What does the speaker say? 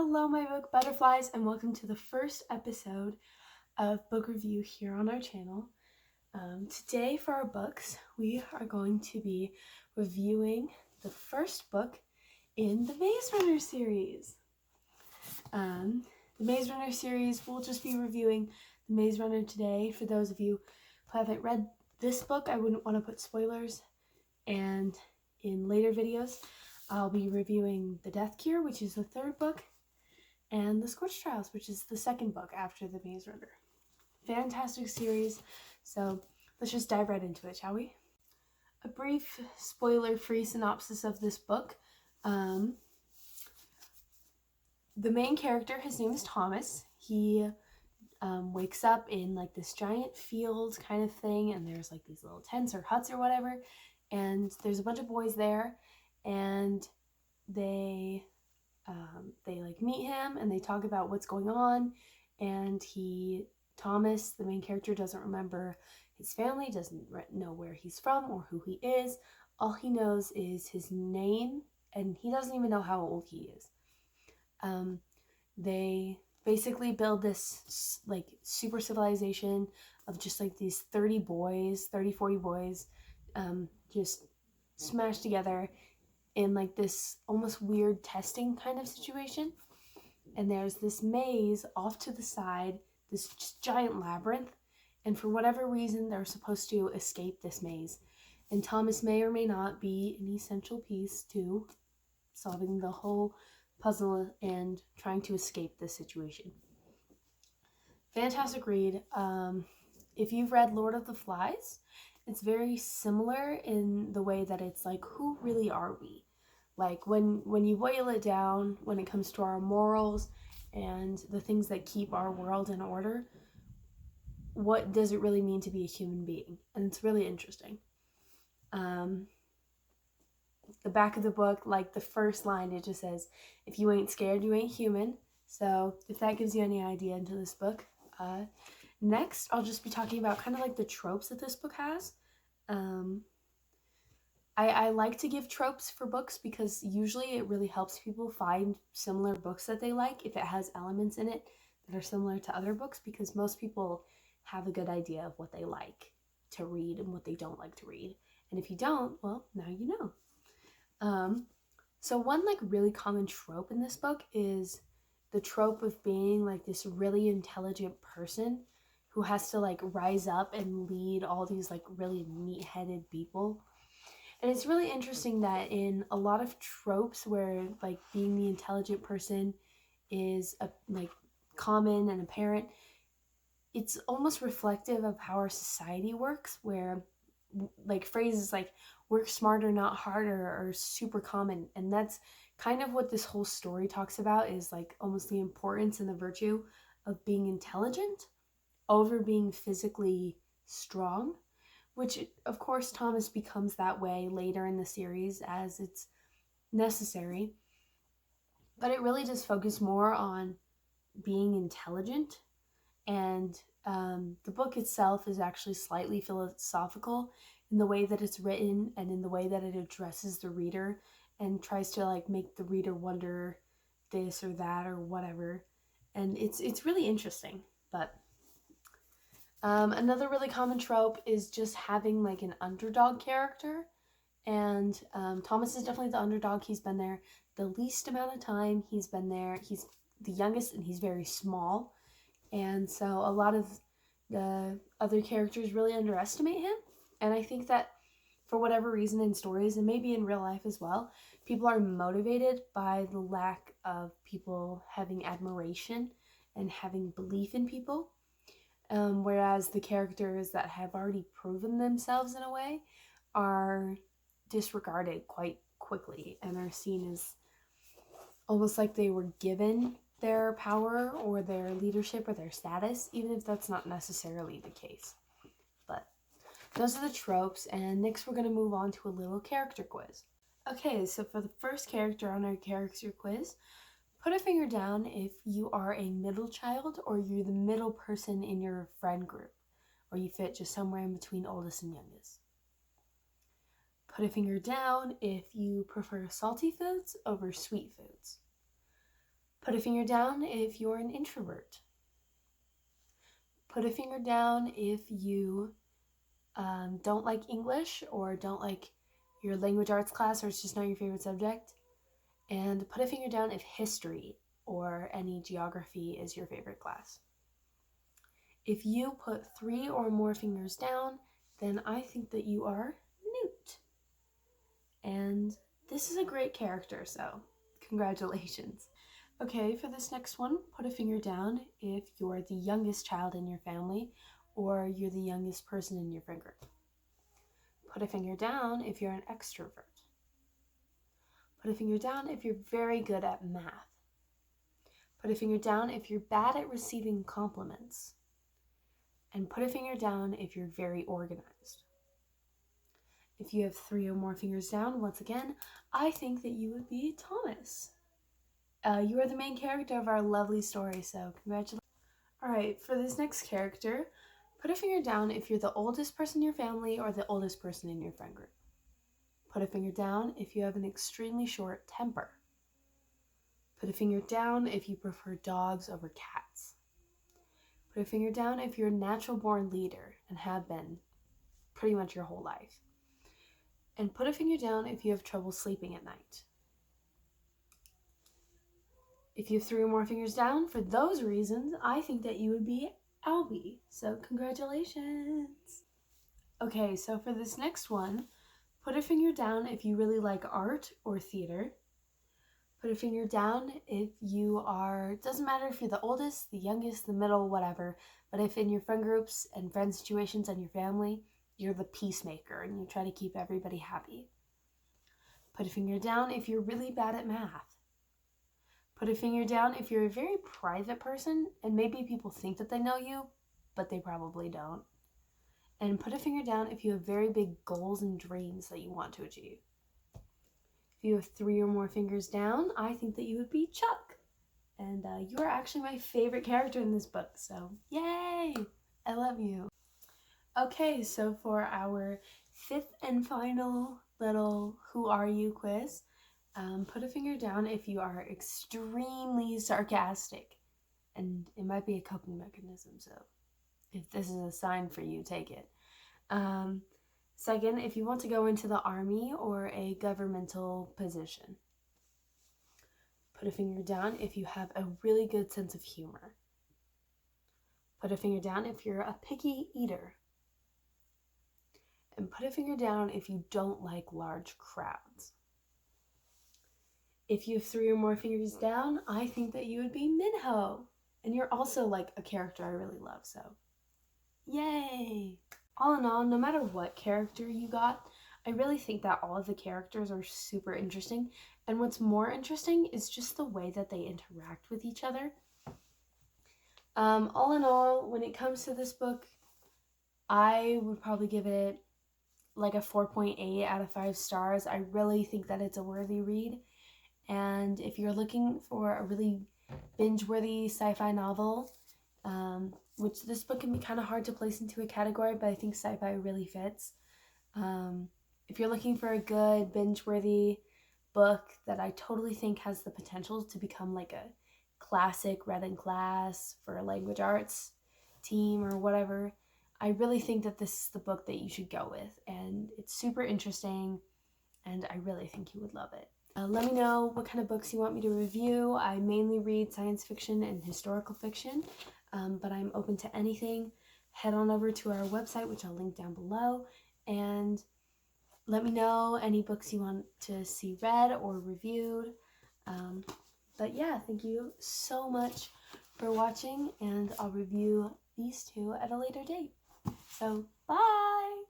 Hello, my book butterflies, and welcome to the first episode of book review here on our channel. Today for our books, we are going to be reviewing the first book in the Maze Runner series. The Maze Runner series, we'll just be reviewing the Maze Runner today. For those of you who haven't read this book, I wouldn't want to put spoilers, and in later videos, I'll be reviewing The Death Cure, which is the third book, and The Scorch Trials, which is the second book after The Maze Runner. Fantastic series, so let's just dive right into it, shall we? A brief spoiler-free synopsis of this book. The main character, his name is Thomas. He wakes up in like this giant field kind of thing, and there's like these little tents or huts or whatever, and there's a bunch of boys there, and they like meet him and they talk about what's going on, and Thomas, the main character, doesn't remember his family, doesn't know where he's from or who he is. All he knows is his name, and he doesn't even know how old he is. They basically build this like super civilization of just like these 40 boys, just smashed together in like this almost weird testing kind of situation. And there's this maze off to the side, this just giant labyrinth, and for whatever reason they're supposed to escape this maze, and Thomas may or may not be an essential piece to solving the whole puzzle and trying to escape this situation. Fantastic read. If you've read Lord of the Flies, it's very similar in the way that it's like, who really are we? Like when you boil it down, when it comes to our morals and the things that keep our world in order, what does it really mean to be a human being? And it's really interesting. The back of the book, like the first line, it just says, if you ain't scared, you ain't human. So if that gives you any idea into this book. Next, I'll just be talking about kind of like the tropes that this book has. I like to give tropes for books because usually it really helps people find similar books that they like if it has elements in it that are similar to other books, because most people have a good idea of what they like to read and what they don't like to read. And if you don't, well, now you know. So one like really common trope in this book is the trope of being like this really intelligent person who has to like rise up and lead all these like really neat-headed people. And it's really interesting that in a lot of tropes where like being the intelligent person is like common and apparent, it's almost reflective of how our society works, where like phrases like work smarter not harder are super common. And that's kind of what this whole story talks about, is like almost the importance and the virtue of being intelligent over being physically strong, which of course Thomas becomes that way later in the series as it's necessary. But it really does focus more on being intelligent, and the book itself is actually slightly philosophical in the way that it's written and in the way that it addresses the reader and tries to like make the reader wonder this or that or whatever. And it's really interesting. But another really common trope is just having like an underdog character, and Thomas is definitely the underdog. He's been there the least amount of time. He's been there, he's the youngest, and he's very small, and so a lot of the other characters really underestimate him. And I think that for whatever reason in stories, and maybe in real life as well, people are motivated by the lack of people having admiration and having belief in people. Whereas the characters that have already proven themselves in a way are disregarded quite quickly and are seen as almost like they were given their power or their leadership or their status, even if that's not necessarily the case. But those are the tropes, and next we're going to move on to a little character quiz. Okay, so for the first character on our character quiz, put a finger down if you are a middle child or you're the middle person in your friend group, or you fit just somewhere in between oldest and youngest. Put a finger down if you prefer salty foods over sweet foods. Put a finger down if you're an introvert. Put a finger down if you don't like English or don't like your language arts class or it's just not your favorite subject. And put a finger down if history or any geography is your favorite class. If you put 3 or more fingers down, then I think that you are Newt. And this is a great character, so congratulations. Okay, for this next one, put a finger down if you're the youngest child in your family or you're the youngest person in your friend group. Put a finger down if you're an extrovert. Put a finger down if you're very good at math. Put a finger down if you're bad at receiving compliments. And put a finger down if you're very organized. If you have 3 or more fingers down, once again, I think that you would be Thomas. You are the main character of our lovely story, so congratulations. Alright, for this next character, put a finger down if you're the oldest person in your family or the oldest person in your friend group. Put a finger down if you have an extremely short temper. Put a finger down if you prefer dogs over cats. Put a finger down if you're a natural born leader and have been pretty much your whole life. And put a finger down if you have trouble sleeping at night. If you have 3 or more fingers down, for those reasons, I think that you would be Albie. So congratulations. Okay, so for this next one, put a finger down if you really like art or theater. Put a finger down if you are, doesn't matter if you're the oldest, the youngest, the middle, whatever, but if in your friend groups and friend situations and your family, you're the peacemaker and you try to keep everybody happy. Put a finger down if you're really bad at math. Put a finger down if you're a very private person and maybe people think that they know you, but they probably don't. And put a finger down if you have very big goals and dreams that you want to achieve. If you have 3 or more fingers down, I think that you would be Chuck. And you are actually my favorite character in this book, so yay! I love you. Okay, so for our 5th and final little Who Are You quiz, put a finger down if you are extremely sarcastic. And it might be a coping mechanism, so if this is a sign for you, take it. Second, if you want to go into the army or a governmental position. Put a finger down if you have a really good sense of humor. Put a finger down if you're a picky eater. And put a finger down if you don't like large crowds. If you have 3 or more fingers down, I think that you would be Minho. And you're also like a character I really love, so yay! All in all, no matter what character you got, I really think that all of the characters are super interesting. And what's more interesting is just the way that they interact with each other. All in all, when it comes to this book, I would probably give it like a 4.8 out of 5 stars. I really think that it's a worthy read. And if you're looking for a really binge-worthy sci-fi novel, which this book can be kind of hard to place into a category, but I think sci-fi really fits. If you're looking for a good binge-worthy book that I totally think has the potential to become like a classic read in class for a language arts team or whatever, I really think that this is the book that you should go with. And it's super interesting, and I really think you would love it. Let me know what kind of books you want me to review. I mainly read science fiction and historical fiction, but I'm open to anything. Head on over to our website, which I'll link down below, and let me know any books you want to see read or reviewed. But yeah, thank you so much for watching, and I'll review these 2 at a later date. So, bye!